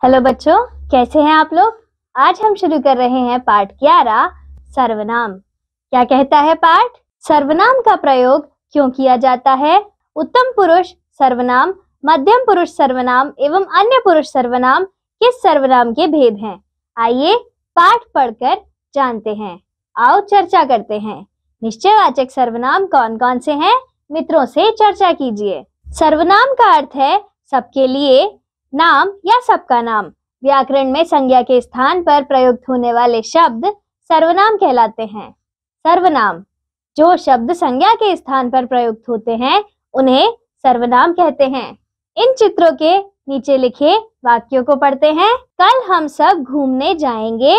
Hello बच्चों, कैसे हैं आप लोग। आज हम शुरू कर रहे हैं पाठ 11 सर्वनाम। क्या कहता है पाठ? सर्वनाम का प्रयोग क्यों किया जाता है? उत्तम पुरुष सर्वनाम, मध्यम पुरुष सर्वनाम एवं अन्य पुरुष सर्वनाम किस सर्वनाम के भेद हैं? आइए पाठ पढ़कर जानते हैं। आओ चर्चा करते हैं। निश्चयवाचक सर्वनाम कौन कौन से हैं? मित्रों से चर्चा कीजिए। सर्वनाम का अर्थ है सबके लिए, नाम या सबका नाम। व्याकरण में संज्ञा के स्थान पर प्रयुक्त होने वाले शब्द सर्वनाम कहलाते हैं। सर्वनाम, जो शब्द संज्ञा के स्थान पर प्रयुक्त होते हैं उन्हें सर्वनाम कहते हैं। इन चित्रों के नीचे लिखे वाक्यों को पढ़ते हैं। कल हम सब घूमने जाएंगे,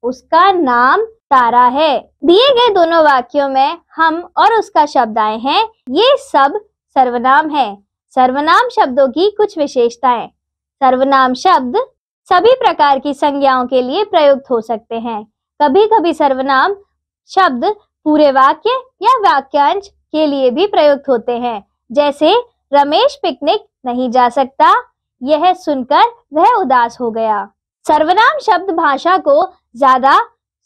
उसका नाम तारा है। दिए गए दोनों वाक्यों में हम और उसका शब्द आए हैं, ये सब सर्वनाम है। सर्वनाम शब्दों की कुछ विशेषताएं। सर्वनाम शब्द सभी प्रकार की संज्ञाओं के लिए प्रयुक्त हो सकते हैं। कभी कभी सर्वनाम शब्द पूरे वाक्य या वाक्यांश के लिए भी प्रयुक्त होते हैं। जैसे रमेश पिकनिक नहीं जा सकता, यह सुनकर वह उदास हो गया। सर्वनाम शब्द भाषा को ज्यादा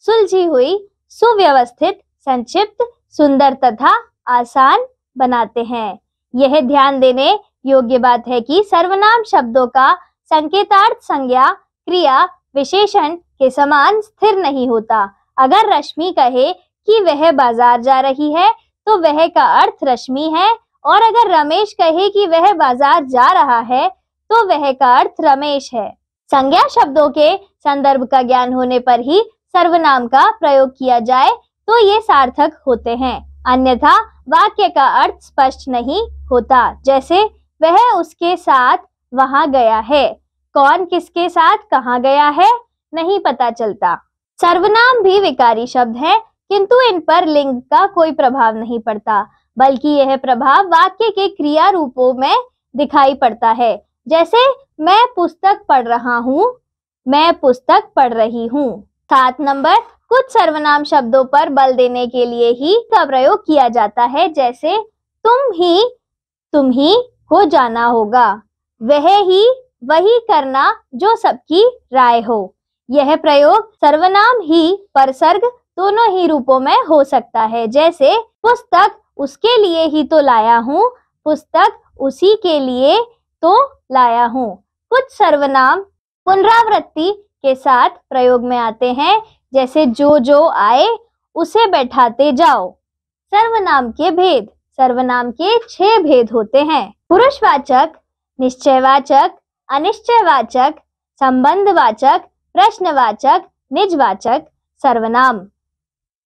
सुलझी हुई, सुव्यवस्थित, संक्षिप्त, सुंदर तथा आसान बनाते हैं। यह ध्यान देने योग्य बात है कि सर्वनाम शब्दों का संकेतार्थ संज्ञा, क्रिया, विशेषण के समान स्थिर नहीं होता। अगर रश्मि कहे कि वह बाजार जा रही है तो वह का अर्थ रश्मि है, और अगर रमेश कहे कि वह बाजार जा रहा है तो वह का अर्थ रमेश है। संज्ञा शब्दों के संदर्भ का ज्ञान होने पर ही सर्वनाम का प्रयोग किया जाए तो ये सार्थक होते हैं, अन्यथा वाक्य का अर्थ स्पष्ट नहीं होता। जैसे वह उसके साथ वहां गया है, कौन किसके साथ कहाँ गया है नहीं पता चलता। सर्वनाम भी विकारी शब्द है, किंतु इन पर लिंग का कोई प्रभाव नहीं पड़ता, बल्कि यह प्रभाव वाक्य के क्रिया रूपों में दिखाई पड़ता है। जैसे मैं पुस्तक पढ़ रहा हूँ, मैं पुस्तक पढ़ रही हूँ। 7 नंबर, कुछ सर्वनाम शब्दों पर बल देने के लिए ही का प्रयोग किया जाता है। जैसे तुम ही को जाना होगा, वह ही वही करना जो सबकी राय हो। यह प्रयोग सर्वनाम ही परसर्ग दोनों ही रूपों में हो सकता है। जैसे पुस्तक उसके लिए ही तो लाया हूँ, पुस्तक उसी के लिए तो लाया हूँ। कुछ सर्वनाम पुनरावृत्ति के साथ प्रयोग में आते हैं। जैसे जो आए उसे बैठाते जाओ। सर्वनाम के भेद। सर्वनाम के 6 भेद होते हैं। पुरुषवाचक, निश्चयवाचक, अनिश्चयवाचक, संबंधवाचक, प्रश्नवाचक, निजवाचक सर्वनाम।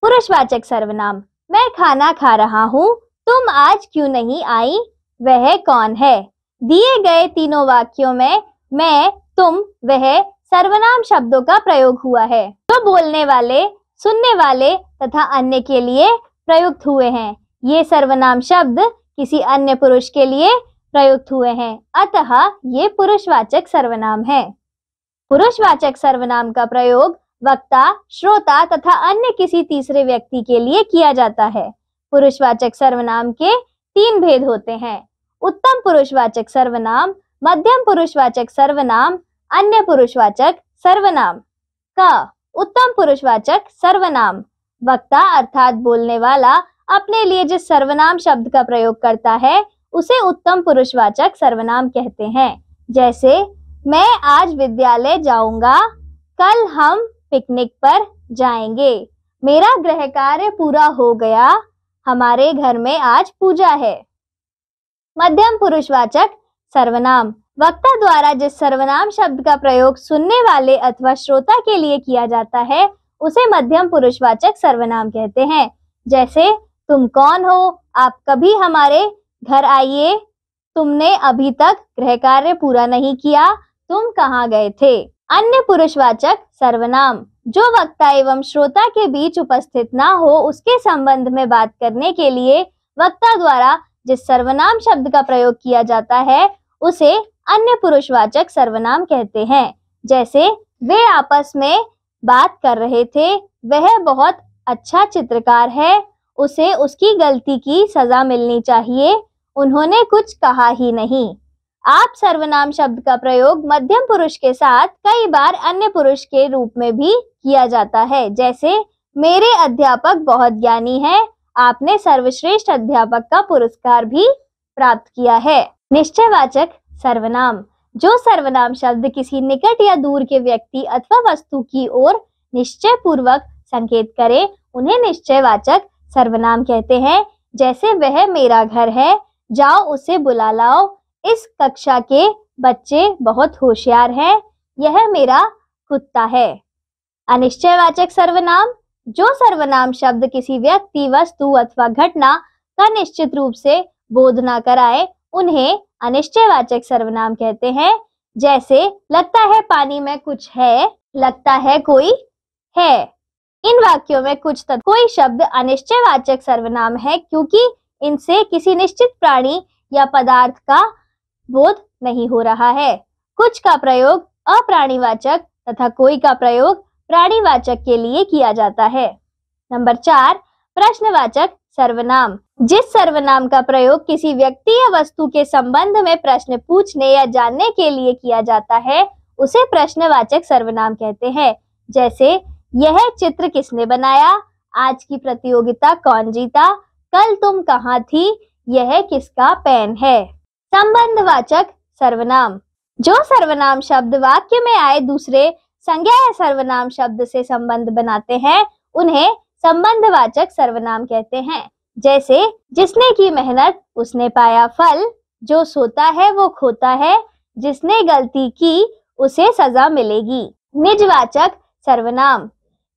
पुरुषवाचक सर्वनाम, मैं खाना खा रहा हूँ, तुम आज क्यों नहीं आई, वह कौन है। दिए गए तीनों वाक्यों में मैं, तुम, वह सर्वनाम शब्दों का प्रयोग हुआ है, जो बोलने वाले, सुनने वाले तथा अन्य के लिए प्रयुक्त हुए हैं। ये सर्वनाम शब्द किसी अन्य पुरुष के लिए प्रयुक्त हुए हैं, अतः ये पुरुषवाचक सर्वनाम है। पुरुषवाचक सर्वनाम का प्रयोग वक्ता, श्रोता तथा अन्य किसी तीसरे व्यक्ति के लिए किया जाता है। पुरुषवाचक सर्वनाम के 3 भेद होते हैं। उत्तम पुरुषवाचक सर्वनाम, मध्यम पुरुषवाचक सर्वनाम, अन्य पुरुषवाचक सर्वनाम। का उत्तम पुरुषवाचक सर्वनाम, वक्ता अर्थात बोलने वाला अपने लिए जिस सर्वनाम शब्द का प्रयोग करता है उसे उत्तम पुरुषवाचक सर्वनाम कहते हैं। जैसे मैं आज विद्यालय जाऊंगा, कल हम पिकनिक पर जाएंगे, मेरा गृह कार्य पूरा हो गया, हमारे घर में आज पूजा है। मध्यम पुरुषवाचक सर्वनाम, वक्ता द्वारा जिस सर्वनाम शब्द का प्रयोग सुनने वाले अथवा श्रोता के लिए किया जाता है उसे मध्यम पुरुषवाचक सर्वनाम कहते हैं। जैसे तुम कौन हो, आप कभी हमारे घर आइए, तुमने अभी तक गृह कार्य पूरा नहीं किया, तुम कहाँ गए थे। अन्य पुरुषवाचक सर्वनाम, जो वक्ता एवं श्रोता के बीच उपस्थित ना हो उसके संबंध में बात करने के लिए वक्ता द्वारा जिस सर्वनाम शब्द का प्रयोग किया जाता है उसे अन्य पुरुषवाचक सर्वनाम कहते हैं। जैसे वे आपस में बात कर रहे थे, वह बहुत अच्छा चित्रकार है, उसे उसकी गलती की सजा मिलनी चाहिए, उन्होंने कुछ कहा ही नहीं। आप सर्वनाम शब्द का प्रयोग मध्यम पुरुष के साथ कई बार अन्य पुरुष के रूप में भी किया जाता है, जैसे मेरे अध्यापक बहुत ज्ञानी हैं, आपने सर्वश्रेष्ठ अध्यापक का पुरस्कार भी प्राप्त किया है। निश्चयवाचक सर्वनाम, जो सर्वनाम शब्द किसी निकट या दूर के व्यक्ति अथवा वस्तु की ओर निश्चय पूर्वक संकेत करे, उन्हें निश्चयवाचक सर्वनाम कहते हैं। जैसे वह मेरा घर है, जाओ उसे बुला लाओ, इस कक्षा के बच्चे बहुत होशियार हैं, यह मेरा कुत्ता है। अनिश्चयवाचक सर्वनाम, जो सर्वनाम शब्द किसी व्यक्ति, वस्तु अथवा घटना का निश्चित रूप से बोध न कराए, उन्हें अनिश्चयवाचक सर्वनाम कहते हैं। जैसे लगता है पानी में कुछ है, लगता है कोई है। इन वाक्यों में कोई शब्द अनिश्चयवाचक सर्वनाम है, क्योंकि इनसे किसी निश्चित प्राणी या पदार्थ का बोध नहीं हो रहा है। कुछ का प्रयोग अप्राणीवाचक तथा कोई का प्रयोग प्राणीवाचक के लिए किया जाता है। नंबर 4, प्रश्नवाचक सर्वनाम, जिस सर्वनाम का प्रयोग किसी व्यक्ति या वस्तु के संबंध में प्रश्न पूछने या जानने के लिए किया जाता है, उसे प्रश्नवाचक सर्वनाम कहते हैं। जैसे यह चित्र किसने बनाया, आज की प्रतियोगिता कौन जीता, कल तुम कहाँ थी, यह किसका पेन है। संबंधवाचक सर्वनाम, जो सर्वनाम शब्द वाक्य में आए दूसरे संज्ञा या सर्वनाम शब्द से संबंध बनाते हैं, उन्हें संबंधवाचक सर्वनाम कहते हैं। जैसे जिसने की मेहनत उसने पाया फल, जो सोता है वो खोता है, जिसने गलती की उसे सजा मिलेगी। निजवाचक सर्वनाम,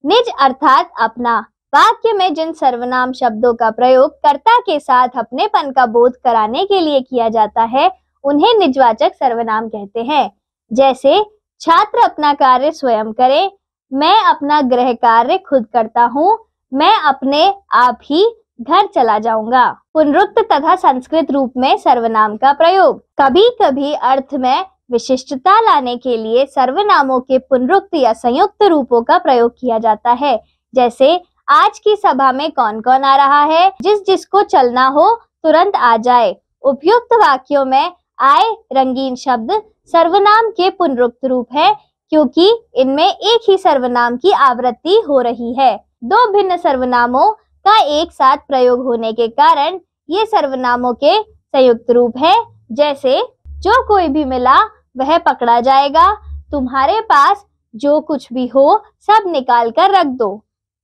निज अर्थात अपना, वाक्य में जिन सर्वनाम शब्दों का प्रयोग कर्ता के साथ अपनेपन का बोध कराने के लिए किया जाता है, उन्हें निजवाचक सर्वनाम कहते हैं। जैसे छात्र अपना कार्य स्वयं करे, मैं अपना गृह कार्य खुद करता हूँ, मैं अपने आप ही घर चला जाऊंगा। पुनरुक्त तथा संस्कृत रूप में सर्वनाम का प्रयोग, कभी कभी अर्थ में विशिष्टता लाने के लिए सर्वनामों के पुनरुक्त या संयुक्त रूपों का प्रयोग किया जाता है। जैसे आज की सभा में कौन कौन आ रहा है, जिसको चलना हो तुरंत आ जाए। उपयुक्त वाक्यों में आए रंगीन शब्द सर्वनाम के पुनरुक्त रूप है, क्योंकि इनमें एक ही सर्वनाम की आवृत्ति हो रही है। दो भिन्न सर्वनामों का एक साथ प्रयोग होने के कारण ये सर्वनामों के संयुक्त रूप है। जैसे जो कोई भी मिला वह पकड़ा जाएगा, तुम्हारे पास जो कुछ भी हो सब निकाल कर रख दो।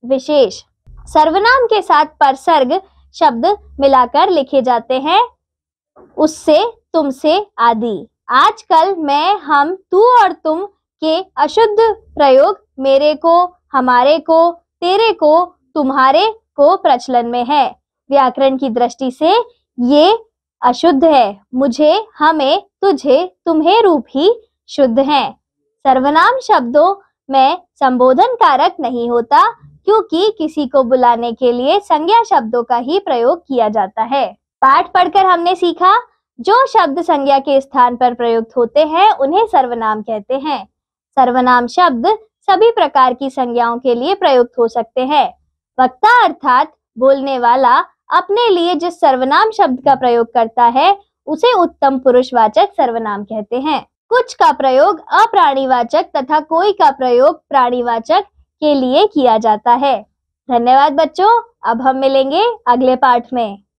विशेष सर्वनाम के साथ परसर्ग शब्द मिलाकर लिखे जाते हैं, उससे, तुमसे आदि। आजकल मैं, हम, तू और तुम के अशुद्ध प्रयोग मेरे को, हमारे को, तेरे को, तुम्हारे को प्रचलन में है। व्याकरण की दृष्टि से ये अशुद्ध है। मुझे, हमें, तुझे, तुम्हें रूप ही शुद्ध हैं। सर्वनाम शब्दों में संबोधन कारक नहीं होता, क्योंकि किसी को बुलाने के लिए संज्ञा शब्दों का ही प्रयोग किया जाता है। पाठ पढ़कर हमने सीखा, जो शब्द संज्ञा के स्थान पर प्रयुक्त होते हैं उन्हें सर्वनाम कहते हैं। सर्वनाम शब्द सभी प्रकार की संज्ञाओं के लिए प्रयुक्त हो सकते हैं। वक्ता अर्थात बोलने वाला अपने लिए जिस सर्वनाम शब्द का प्रयोग करता है, उसे उत्तम पुरुषवाचक सर्वनाम कहते हैं। कुछ का प्रयोग अप्राणीवाचक तथा कोई का प्रयोग प्राणीवाचक के लिए किया जाता है। धन्यवाद बच्चों, अब हम मिलेंगे अगले पाठ में।